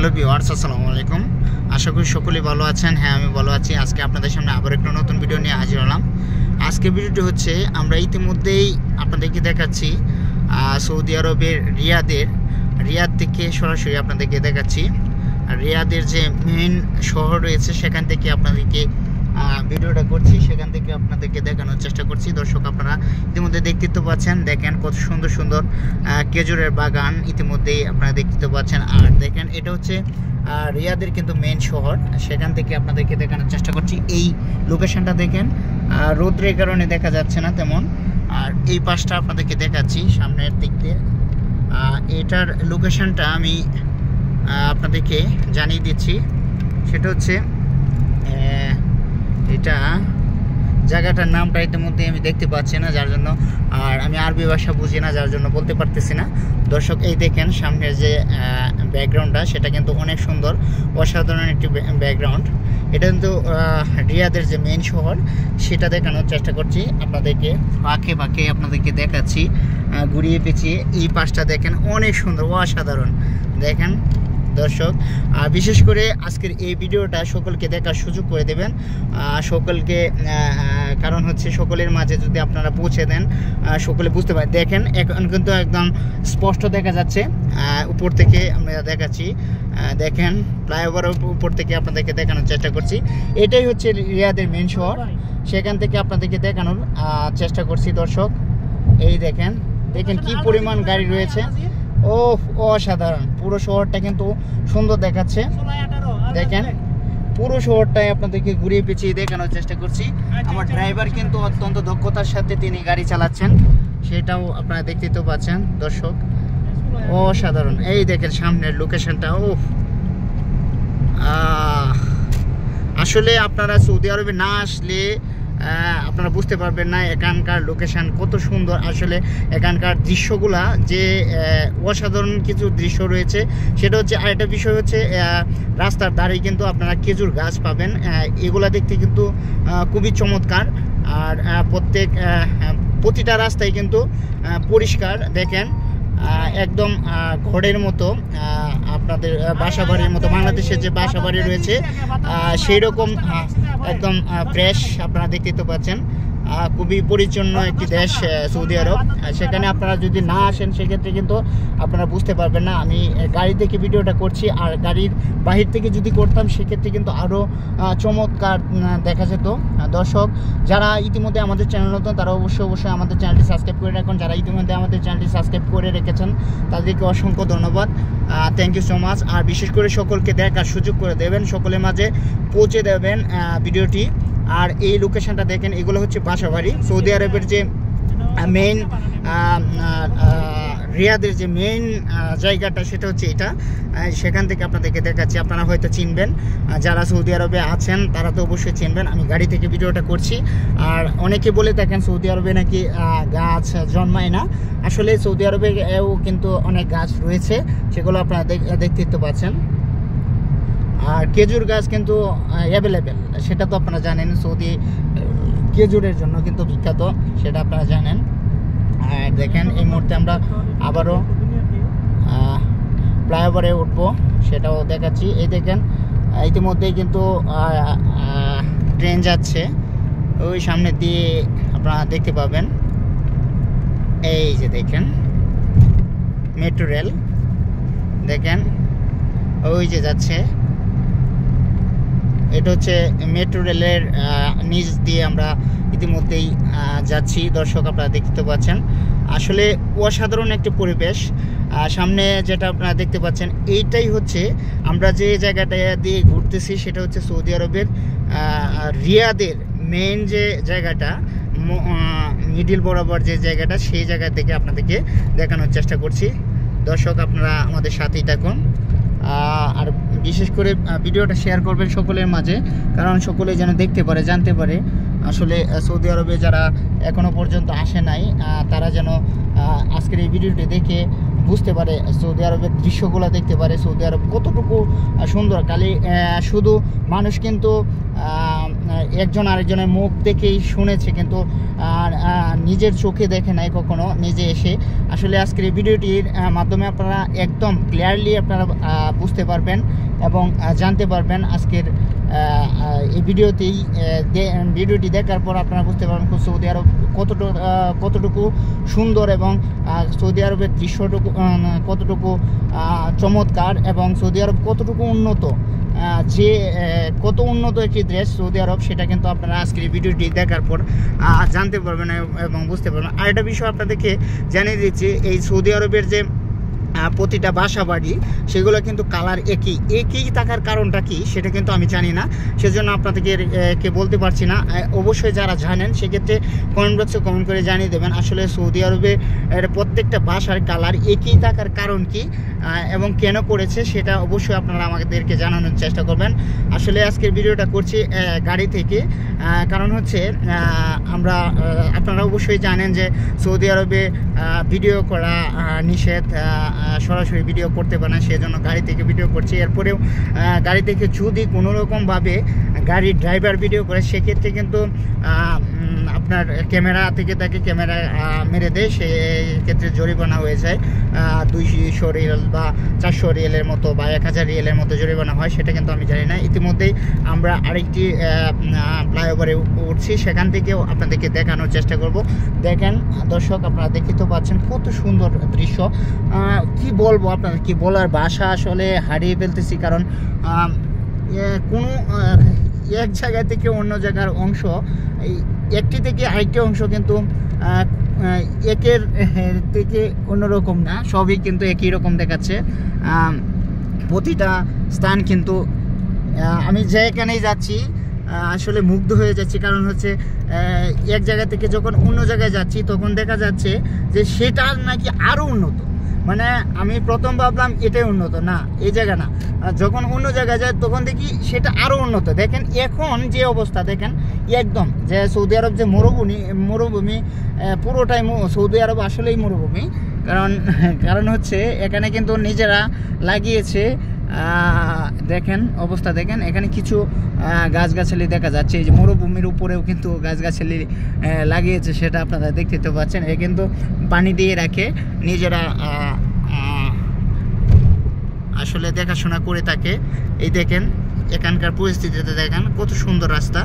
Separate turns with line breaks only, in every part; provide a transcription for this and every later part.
Hello viewers, আসসালামু আলাইকুম। আশা করি সকলেই ভালো আছেন। হ্যাঁ, আমি ভালো আছি। আজকে আপনাদের সামনে আবার একটা নতুন ভিডিও নিয়ে হাজির হলাম। আজকে ভিডিওটি হচ্ছে আমরা ইতিমধ্যেই আপনাদেরকে দেখাচ্ছি সৌদি আরবের রিয়াদ থেকে সরাসরি আপনাদেরকে দেখাচ্ছি। রিয়াদের যে মেইন শহর রয়েছে সেখান থেকে আপনাদেরকে ভিডিওটা করছি, সেখান থেকে আপনাদেরকে দেখানোর চেষ্টা করছি। দর্শক, আপনারা ইতিমধ্যে দেখতে তো পাচ্ছেন, দেখেন কত সুন্দর সুন্দর খেজুরের বাগান ইতিমধ্যেই আপনারা দেখতে পাচ্ছেন। আর দেখেন, এটা হচ্ছে রিয়াদের কিন্তু মেইন শহর, সেখান থেকে আপনাদেরকে দেখানোর চেষ্টা করছি। এই লোকেশনটা দেখেন, রৌদ্রের কারণে দেখা যাচ্ছে না তেমন। আর এই পাশটা আপনাদেরকে দেখাচ্ছি সামনের দিক দিয়ে। এটার লোকেশনটা আমি আপনাদেরকে জানিয়ে দিচ্ছি। সেটা হচ্ছে এটা জায়গাটার নামটা ইতিমধ্যে আমি দেখতে পাচ্ছি না, যার জন্য, আর আমি আরবি ভাষা বুঝি না, যার জন্য বলতে পারতেছি না। দর্শক, এই দেখেন সামনের যে ব্যাকগ্রাউন্ডটা, সেটা কিন্তু অনেক সুন্দর, অসাধারণ একটি ব্যাকগ্রাউন্ড। এটা কিন্তু রিয়াদের যে মেইন শহর সেটা দেখানোর চেষ্টা করছি আপনাদেরকে, পাকে আপনাদেরকে দেখাচ্ছি ঘুরিয়ে পেঁচিয়ে। এই পাশটা দেখেন, অনেক সুন্দর, অসাধারণ। দেখেন দর্শক, বিশেষ করে আজকের এই ভিডিওটা সকলকে দেখার সুযোগ করে দেবেন সকলকে, কারণ হচ্ছে সকলের মাঝে যদি আপনারা পৌঁছে দেন সকলে বুঝতে পারে। দেখেন, এখন কিন্তু একদম স্পষ্ট দেখা যাচ্ছে। উপর থেকে আমরা দেখাচ্ছি, দেখেন ফ্লাইওভারের উপর থেকে আপনাদেরকে দেখানোর চেষ্টা করছি। এটাই হচ্ছে রিয়াদের মেন শহর, সেখান থেকে আপনাদেরকে দেখানোর চেষ্টা করছি। দর্শক, এই দেখেন কি পরিমাণ গাড়ি রয়েছে, ও অসাধারণ। পুরো শহরটা কিন্তু সুন্দর দেখাচ্ছে। দেখেন, পুরো শহরটাই আপনাদেরকে ঘুরিয়ে পেঁচিয়ে দেখানোর চেষ্টা করছি। আমার ড্রাইভার কিন্তু অত্যন্ত দক্ষতার সাথে তিনি গাড়ি চালাচ্ছেন, সেটাও আপনারা দেখতে তো পাচ্ছেন। দর্শক, অসাধারণ। এই দেখেন সামনের লোকেশনটা। ও আসলে আপনারা সৌদি আরবে না আসলে আপনারা বুঝতে পারবেন না এখানকার লোকেশান কত সুন্দর। আসলে এখানকার দৃশ্যগুলা যে অসাধারণ কিছু দৃশ্য রয়েছে, সেটা হচ্ছে। আরেকটা বিষয় হচ্ছে, রাস্তার ধারে কিন্তু আপনারা খেজুর গাছ পাবেন, এগুলা দেখতে কিন্তু খুবই চমৎকার। আর প্রতিটা রাস্তায় কিন্তু পরিষ্কার। দেখেন, একদম ঘরের মতো, আপনাদের বাসাবাড়ির মতো, বাংলাদেশের যে বাসাবাড়ি রয়েছে সেই রকম একদম ফ্রেশ আপনারা দেখতে তো পাচ্ছেন। খুবই পরিচ্ছন্ন একটি দেশ সৌদি আরব। সেখানে আপনারা যদি না আসেন সেক্ষেত্রে কিন্তু আপনারা বুঝতে পারবেন না। আমি গাড়ি থেকে ভিডিওটা করছি, আর গাড়ির বাহির থেকে যদি করতাম সেক্ষেত্রে কিন্তু আরও চমৎকার দেখা যেত। দর্শক, যারা ইতিমধ্যে আমাদের চ্যানেল নতুন তারা অবশ্যই আমাদের চ্যানেলটি সাবস্ক্রাইব করে রাখুন। যারা ইতিমধ্যে আমাদের চ্যানেলটি সাবস্ক্রাইব করে রেখেছেন তাদেরকে অসংখ্য ধন্যবাদ, থ্যাংক ইউ সো মাচ। আর বিশেষ করে সকলকে দেখার সুযোগ করে দেবেন, সকলের মাঝে পৌঁছে দেবেন ভিডিওটি। আর এই লোকেশনটা দেখেন, এগুলো হচ্ছে বাসাবাড়ি। সৌদি আরবের যে মেইন রিয়াদের যে মেইন জায়গাটা সেটা হচ্ছে এটা। সেখান থেকে আপনাদেরকে দেখাচ্ছি, আপনারা হয়তো চিনবেন, যারা সৌদি আরবে আছেন তারা তো অবশ্যই চিনবেন। আমি গাড়ি থেকে ভিডিওটা করছি। আর অনেকে বলে থাকেন সৌদি আরবে নাকি গাছ জন্মায় না। আসলে সৌদি আরবেও কিন্তু অনেক গাছ রয়েছে, সেগুলো আপনারা দেখতে তো পাচ্ছেন। আর খেজুর গাছ কিন্তু অ্যাভেলেবেল, সেটা তো আপনারা জানেন। সৌদি খেজুরের জন্য কিন্তু বিখ্যাত, সেটা আপনারা জানেন। আর দেখেন, এই মুহূর্তে আমরা আবারও ফ্লাইওভারে উঠবো, সেটাও দেখাচ্ছি। এই দেখেন, ইতিমধ্যেই কিন্তু ট্রেন যাচ্ছে, ওই সামনে দিয়ে আপনারা দেখতে পাবেন। এই যে দেখেন মেট্রো রেল, দেখেন ওই যে যাচ্ছে। এটা হচ্ছে মেট্রো রেলের নিচ দিয়ে আমরা ইতিমধ্যেই যাচ্ছি। দর্শক, আপনারা দেখতে পাচ্ছেন, আসলে অসাধারণ একটি পরিবেশ। সামনে যেটা আপনারা দেখতে পাচ্ছেন, এইটাই হচ্ছে আমরা যে জায়গাটা দিয়ে ঘুরতেছি, সেটা হচ্ছে সৌদি আরবের রিয়াদের মেইন যে জায়গাটা, মিডিল বরাবর যে জায়গাটা, সেই জায়গা থেকে আপনাদেরকে দেখানোর চেষ্টা করছি। দর্শক, আপনারা আমাদের সাথেই থাকুন, আর বিশেষ করে ভিডিওটা শেয়ার করবেন সকলের মাঝে, কারণ সকলে যেন দেখতে পারে, জানতে পারে। আসলে সৌদি আরবে যারা এখনও পর্যন্ত আসে নাই তারা যেন আজকের এই ভিডিও ভিডিওটি দেখে বুঝতে পারে, সৌদি আরবের দৃশ্যগুলো দেখতে পারে সৌদি আরব কতটুকু সুন্দর। খালি শুধু মানুষ কিন্তু একজন আরেকজনের মুখ দেখেই শুনেছে, কিন্তু নিজের চোখে দেখে নাই কখনো নিজে এসে। আসলে আজকের এই ভিডিওটির মাধ্যমে আপনারা একদম ক্লিয়ারলি আপনারা বুঝতে পারবেন এবং জানতে পারবেন। আজকের এই ভিডিওটি দেখার পর আপনারা বুঝতে পারবেন সৌদি আরব কতটুকু সুন্দর এবং সৌদি আরবের দৃশ্যটুকু কতটুকু চমৎকার এবং সৌদি আরব কতটুকু উন্নত, যে কত উন্নত একটি দেশ সৌদি আরব, সেটা কিন্তু আপনারা আজকের এই ভিডিওটি দেখার পর জানতে পারবেন এবং বুঝতে পারবেন। আর একটা বিষয় আপনাদেরকে জানিয়ে দিচ্ছি, এই সৌদি আরবের যে প্রতিটা বাসা বাড়ি সেগুলো কিন্তু কালার একই থাকার কারণটা কি সেটা কিন্তু আমি জানি না, সেজন্য আপনাদেরকে বলতে পারছি না। অবশ্যই যারা জানেন সেক্ষেত্রে কমেন্ট বক্সে কমেন্ট করে জানিয়ে দেবেন আসলে সৌদি আরবে প্রত্যেকটা বাসার কালার একই থাকার কারণ কি এবং কেন করেছে, সেটা অবশ্যই আপনারা আমাদেরকে জানানোর চেষ্টা করবেন। আসলে আজকের ভিডিওটা করছি গাড়ি থেকে, কারণ হচ্ছে আপনারা অবশ্যই জানেন যে সৌদি আরবে ভিডিও করা নিষেধ, সরাসরি ভিডিও করতে পারে না, সেজন্য গাড়ি থেকে ভিডিও করছি। এরপরেও গাড়ি থেকে যদি কোনোরকমভাবে গাড়ির ড্রাইভার ভিডিও করে সেক্ষেত্রে কিন্তু আপনার ক্যামেরা থেকে তাকে ক্যামেরা মেরে দেয়, সেক্ষেত্রে জরিমানা হয়ে যায় 200 রিয়াল বা 400 রিয়ালের মতো বা 1000 রিয়ালের মতো জরিমানা হয়, সেটা কিন্তু আমি জানি না। ইতিমধ্যেই আমরা আরেকটি ফ্লাইওভারে উঠছি, সেখান থেকেও আপনাদেরকে দেখানোর চেষ্টা করব। দেখেন দর্শক, আপনারা দেখতে তো পাচ্ছেন কত সুন্দর দৃশ্য। কি বলবো আপনাদের, কি বলার ভাষা আসলে হারিয়ে ফেলতেছি, কারণ কোনো এক জায়গা থেকে অন্য জায়গার অংশ, একটি থেকে আরেকটি অংশ কিন্তু একের থেকে অন্যরকম না, সবই কিন্তু একই রকম দেখাচ্ছে। প্রতিটা স্থান কিন্তু আমি যেখানেই যাচ্ছি আসলে মুগ্ধ হয়ে যাচ্ছি, কারণ হচ্ছে এক জায়গা থেকে যখন অন্য জায়গায় যাচ্ছি তখন দেখা যাচ্ছে যে সেটা নাকি আরও উন্নত। মানে আমি প্রথম ভাবলাম এটাই উন্নত, না এই জায়গা না, যখন অন্য জায়গায় যায় তখন দেখি সেটা আরও উন্নত। দেখেন এখন যে অবস্থা, দেখেন একদম যে সৌদি আরব যে মরুভূমি পুরোটাই সৌদি আরব আসলেই মরুভূমি, কারণ হচ্ছে এখানে কিন্তু নিজেরা লাগিয়েছে। দেখেন অবস্থা, দেখেন এখানে কিছু গাছগাছালি দেখা যাচ্ছে, এই যে মরুভূমির উপরেও কিন্তু গাছগাছালি লাগিয়েছে, সেটা আপনারা দেখতে তো পাচ্ছেন। এ কিন্তু পানি দিয়ে রাখে, নিজেরা আসলে দেখাশোনা করে থাকে। এই দেখেন এখানকার পরিস্থিতিতে দেখেন কত সুন্দর রাস্তা,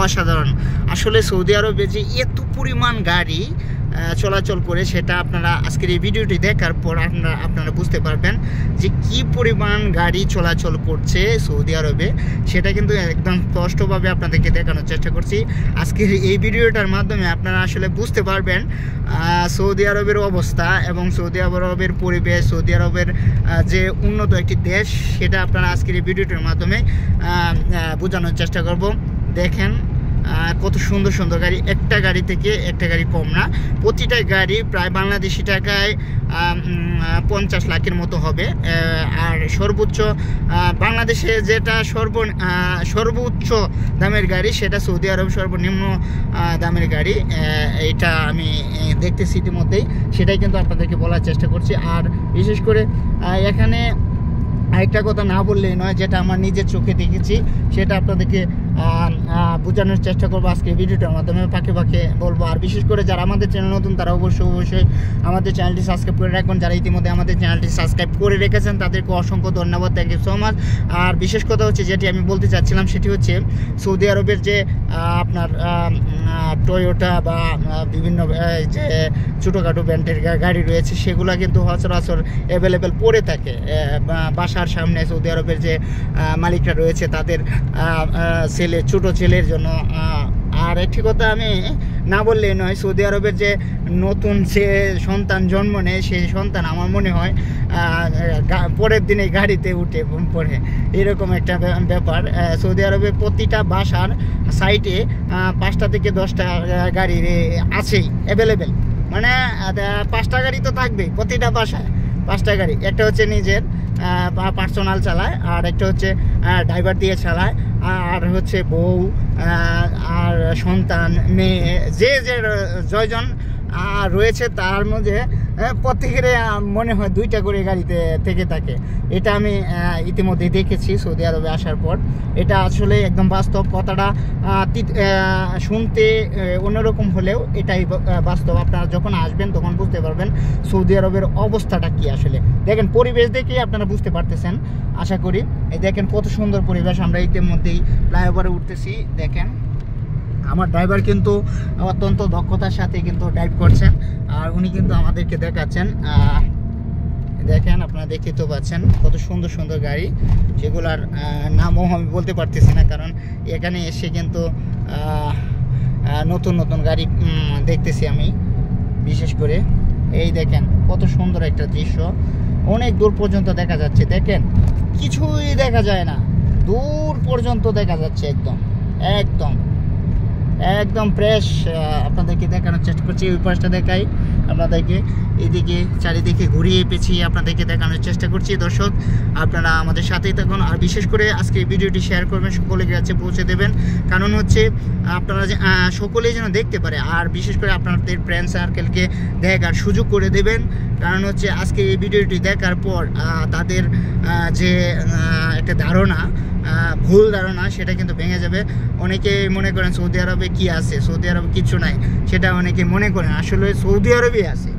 অসাধারণ। আসলে সৌদি আরবে যে এত পরিমাণ গাড়ি চলাচল করে সেটা আপনারা আজকের এই ভিডিওটি দেখার পর আপনারা বুঝতে পারবেন যে কি পরিমাণ গাড়ি চলাচল করছে সৌদি আরবে, সেটা কিন্তু একদম স্পষ্টভাবে আপনাদেরকে দেখানোর চেষ্টা করছি। আজকের এই ভিডিওটার মাধ্যমে আপনারা আসলে বুঝতে পারবেন সৌদি আরবের অবস্থা এবং সৌদি আরবের পরিবেশ, সৌদি আরবের যে উন্নত একটি দেশ, সেটা আপনারা আজকের এই ভিডিওটার মাধ্যমে বোঝানোর চেষ্টা করব। দেখেন কত সুন্দর সুন্দর গাড়ি, একটা গাড়ি থেকে একটা গাড়ি কম না, প্রতিটা গাড়ি প্রায় বাংলাদেশি টাকায় 50 লাখের মতো হবে। আর সর্বোচ্চ বাংলাদেশে যেটা সর্বোচ্চ দামের গাড়ি, সেটা সৌদি আরব সর্বনিম্ন দামের গাড়ি, এটা আমি দেখতেছি ইতিমধ্যেই, সেটাই কিন্তু আপনাদেরকে বলার চেষ্টা করছি। আর বিশেষ করে এখানে আরেকটা কথা না বললেই নয়, যেটা আমার নিজের চোখে দেখেছি সেটা আপনাদেরকে বোঝানোর চেষ্টা করবো আজকে ভিডিওটার মাধ্যমে, ফাঁকে ফাঁকে বলবো। আর বিশেষ করে যারা আমাদের চ্যানেল নতুন তারা অবশ্যই আমাদের চ্যানেলটি সাবস্ক্রাইব করে রাখবেন। যারা ইতিমধ্যে আমাদের চ্যানেলটি সাবস্ক্রাইব করে রেখেছেন তাদেরকে অসংখ্য ধন্যবাদ, থ্যাংক ইউ সো মাচ। আর বিশেষ কথা হচ্ছে যেটি আমি বলতে চাচ্ছিলাম সেটি হচ্ছে সৌদি আরবের যে আপনার টয়োটা বা বিভিন্ন যে ছোটোখাটো ব্র্যান্ডের গাড়ি রয়েছে সেগুলো কিন্তু সচরাচর অ্যাভেলেবেল পড়ে থাকে বাসার সামনে। সৌদি আরবের যে মালিকরা রয়েছে তাদের ছোট ছেলের জন্য। আর একটি কথা আমি না বললেই নয়, সৌদি আরবের যে নতুন যে সন্তান জন্ম নেয় সেই সন্তান আমার মনে হয় পরের দিনে গাড়িতে উঠে পড়ে, এরকম একটা ব্যাপার। সৌদি আরবে প্রতিটা বাসার সাইটে 5টা থেকে 10টা গাড়ি আছেই অ্যাভেলেবেল, মানে 5টা গাড়ি তো থাকবেই প্রতিটা বাসায়, 5টা গাড়ি। একটা হচ্ছে নিজের পার্সোনাল চালায়, আর একটা হচ্ছে ড্রাইভার দিয়ে চালায়, আর হচ্ছে বউ আর সন্তান মেয়ে যে জয়জন রয়েছে, তার মধ্যে প্রত্যেকের মনে হয় 2টা করে গাড়িতে থেকে থাকে। এটা আমি ইতিমধ্যে দেখেছি সৌদি আরবে আসার পর। এটা আসলে একদম বাস্তব। কথাটা শুনতে অন্যরকম হলেও এটাই বাস্তব। আপনারা যখন আসবেন তখন বুঝতে পারবেন সৌদি আরবের অবস্থাটা কি। আসলে দেখেন, পরিবেশ দেখেই আপনারা বুঝতে পারতেছেন আশা করি। এই দেখেন কত সুন্দর পরিবেশ। আমরা ইতিমধ্যেই ফ্লাইওভারে উঠতেছি। দেখেন আমার ড্রাইভার কিন্তু অত্যন্ত দক্ষতার সাথে কিন্তু ড্রাইভ করছেন, আর উনি কিন্তু আমাদেরকে দেখাচ্ছেন। দেখেন, আপনারা দেখতে তো পাচ্ছেন কত সুন্দর সুন্দর গাড়ি, সেগুলার নামও আমি বলতে পারতেছি না, কারণ এখানে এসে কিন্তু নতুন নতুন গাড়ি দেখতেছি আমি বিশেষ করে। এই দেখেন কত সুন্দর একটা দৃশ্য, অনেক দূর পর্যন্ত দেখা যাচ্ছে। দেখেন কিছুই দেখা যায় না, দূর পর্যন্ত দেখা যাচ্ছে একদম একদম একদম ফ্রেশ। আপনাদেরকে দেখানোর চেষ্টা করছি, ওই পাশটা দেখাই আপনাদেরকে, এদিকে চারিদিকে ঘুরিয়ে পেঁচিয়ে আপনাদেরকে দেখানোর চেষ্টা করছি। দর্শক আপনারা আমাদের সাথেই থাকুন, আর বিশেষ করে আজকে ভিডিওটি শেয়ার করবেন, সকলের কাছে পৌঁছে দেবেন। কারণ হচ্ছে আপনারা যে সকলেই যেন দেখতে পারে, আর বিশেষ করে আপনাদের ফ্রেন্ড সার্কেলকে দেখার সুযোগ করে দেবেন। কারণ হচ্ছে আজকে এই ভিডিওটি দেখার পর তাদের যে একটা ধারণা, ভুল ধারণা, সেটা কিন্তু ভেঙে যাবে। অনেকে মনে করেন সৌদি আরবে কি আছে, সৌদি আরবে কিছু নাই, সেটা অনেকে মনে করেন। আসলে সৌদি আরবেই আছে,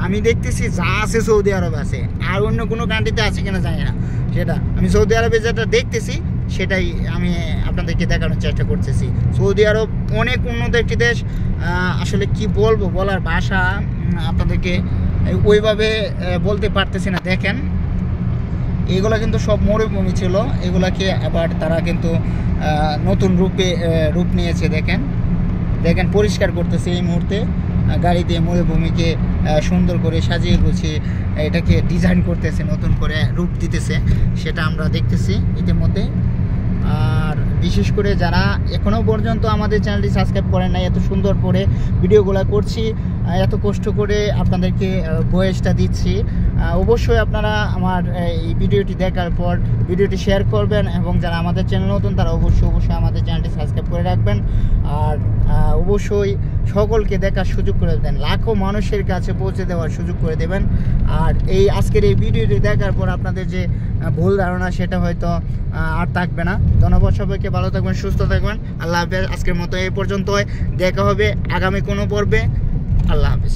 আমি দেখতেছি যা আছে সৌদি আরবে আছে, আর অন্য কোনো কান্ট্রিতে আছে কিনা জানি না। সেটা আমি সৌদি আরবে যেটা দেখতেছি সেটাই আমি আপনাদেরকে দেখানোর চেষ্টা করতেছি। সৌদি আরব অনেক উন্নত একটি দেশ। আসলে কি বলবো, বলার ভাষা আপনাদেরকে ওইভাবে বলতে পারতেছি না। দেখেন এগুলো কিন্তু সব মরুভূমি ছিল, এগুলাকে আবার তারা কিন্তু নতুন রূপ নিয়েছে। দেখেন দেখেন পরিষ্কার করতেছে এই মুহূর্তে গাড়ি দিয়ে, মরুভূমিকে সুন্দর করে সাজিয়ে গুছিয়ে এটাকে ডিজাইন করতেছে, নতুন করে রূপ দিতেছে, সেটা আমরা দেখতেছি ইতিমধ্যে। আর বিশেষ করে যারা এখনও পর্যন্ত আমাদের চ্যানেলটি সাবস্ক্রাইব করেন নাই, এত সুন্দর করে ভিডিওগুলো করছি, এত কষ্ট করে আপনাদেরকে ভয়েসটা দিচ্ছি, অবশ্যই আপনারা আমার এই ভিডিওটি দেখার পর ভিডিওটি শেয়ার করবেন, এবং যারা আমাদের চ্যানেল নতুন তারা অবশ্যই আমাদের চ্যানেলটি সাবস্ক্রাইব করে রাখবেন, আর অবশ্যই সকলকে দেখার সুযোগ করে দেন, লাখো মানুষের কাছে পৌঁছে দেওয়ার সুযোগ করে দেবেন। আর এই আজকের এই ভিডিওটি দেখার পর আপনাদের যে ভুল ধারণা সেটা হয়তো আর থাকবে না। ধন্যবাদ সবাইকে, ভালো থাকবেন, সুস্থ থাকবেন, আল্লাহ হাফেজ। আজকের মতো এই পর্যন্ত, দেখা হবে আগামী কোনো পর্বে। আল্লাহ হাফেজ।